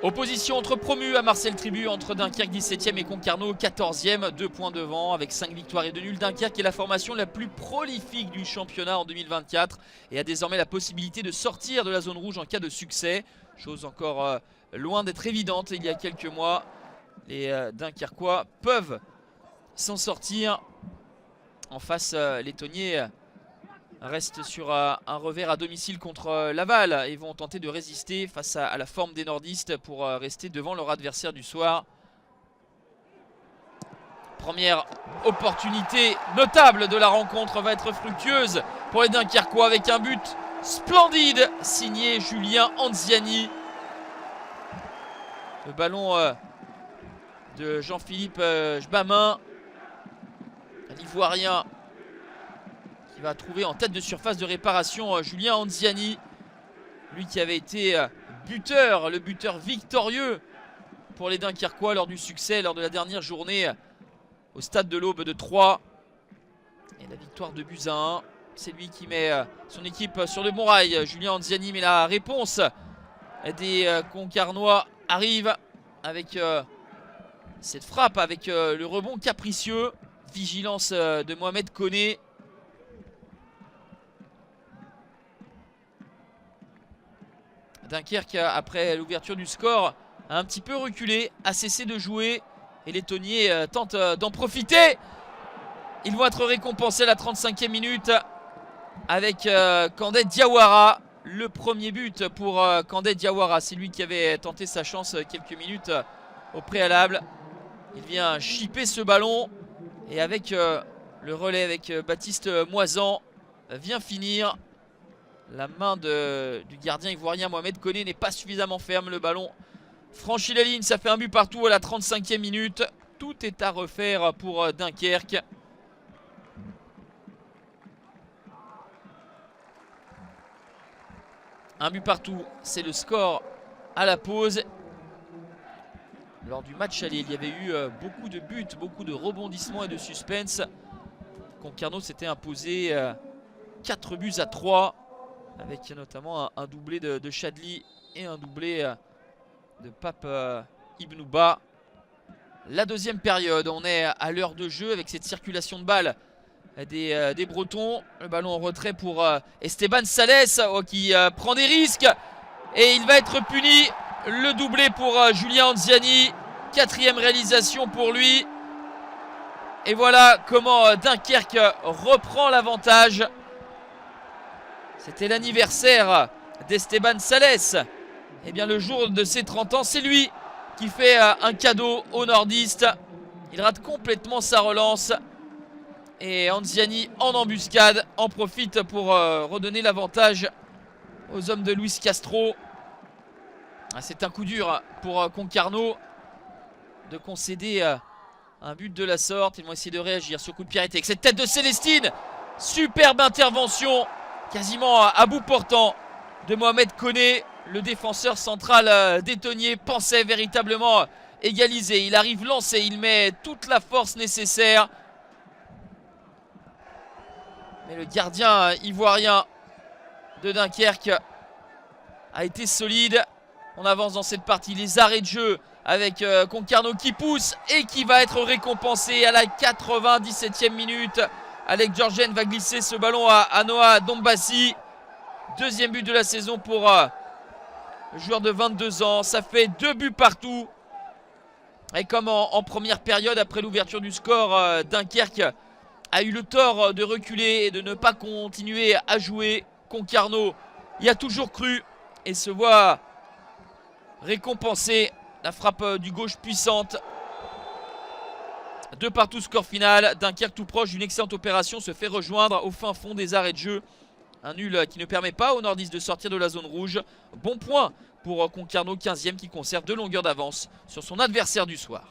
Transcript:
Opposition entre promus à Marcel Tribu, entre Dunkerque 17e et Concarneau 14e, 2 points devant avec 5 victoires et 2 nuls. Dunkerque est la formation la plus prolifique du championnat en 2024 et a désormais la possibilité de sortir de la zone rouge en cas de succès. Chose encore loin d'être évidente il y a quelques mois. Les Dunkerquois peuvent s'en sortir. En face, les Tonniers restent sur un revers à domicile contre Laval et vont tenter de résister face à la forme des nordistes pour rester devant leur adversaire du soir. Première opportunité notable de la rencontre va être fructueuse pour les Dunkerquois avec un but splendide signé Julien Anziani. Le ballon de Jean-Philippe Jbamin, l'Ivoirien, qui va trouver en tête de surface de réparation Julien Anziani, lui qui avait été buteur, le buteur victorieux pour les Dunkerquois lors du succès, lors de la dernière journée au stade de l'Aube de Troyes. Et la victoire de buts à 1, c'est lui qui met son équipe sur le bon rail, Julien Anziani, mais la réponse des Concarnois arrive avec cette frappe, avec le rebond capricieux, vigilance de Mohamed Koné. Dunkerque, après l'ouverture du score, a un petit peu reculé, a cessé de jouer et les Tonniers tentent d'en profiter. Ils vont être récompensés à la 35e minute avec Kandé Diawara. Le premier but pour Kandé Diawara, c'est lui qui avait tenté sa chance quelques minutes au préalable. Il vient chipper ce ballon et avec le relais avec Baptiste Moisan vient finir. La main du gardien ivoirien Mohamed Koné n'est pas suffisamment ferme. Le ballon franchit la ligne, ça fait un but partout à la 35e minute. Tout est à refaire pour Dunkerque. Un but partout, c'est le score à la pause. Lors du match aller, il y avait eu beaucoup de buts, beaucoup de rebondissements et de suspense. Concarneau s'était imposé 4 buts à 3. Avec notamment un doublé de Chadli et un doublé de Pape Ibnouba. La deuxième période, on est à l'heure de jeu avec cette circulation de balles des Bretons. Le ballon en retrait pour Esteban Salès qui prend des risques. Et il va être puni. Le doublé pour Julien Anziani. 4e réalisation pour lui. Et voilà comment Dunkerque reprend l'avantage. C'était l'anniversaire d'Esteban Salès. Et bien le jour de ses 30 ans, c'est lui qui fait un cadeau aux nordistes. Il rate complètement sa relance. Et Anziani en embuscade en profite pour redonner l'avantage aux hommes de Luis Castro. C'est un coup dur pour Concarneau de concéder un but de la sorte. Ils vont essayer de réagir sur coup de pied arrêté avec cette tête de Célestine. Superbe intervention, quasiment à bout portant, de Mohamed Koné. Le défenseur central des Tonniers pensait véritablement égaliser. Il arrive lancé, il met toute la force nécessaire. Mais le gardien ivoirien de Dunkerque a été solide. On avance dans cette partie, les arrêts de jeu avec Concarneau qui pousse et qui va être récompensé à la 97e minute. Alex Georgen va glisser ce ballon à Noah Dombassi. Deuxième but de la saison pour le joueur de 22 ans. Ça fait 2 buts partout. Et comme en première période, après l'ouverture du score, Dunkerque a eu le tort de reculer et de ne pas continuer à jouer. Concarneau y a toujours cru et se voit récompensé. La frappe du gauche puissante. 2 partout, score final. Dunkerque tout proche d'une excellente opération se fait rejoindre au fin fond des arrêts de jeu. Un nul qui ne permet pas aux nordistes de sortir de la zone rouge. Bon point pour Concarneau, 15e, qui conserve 2 longueurs d'avance sur son adversaire du soir.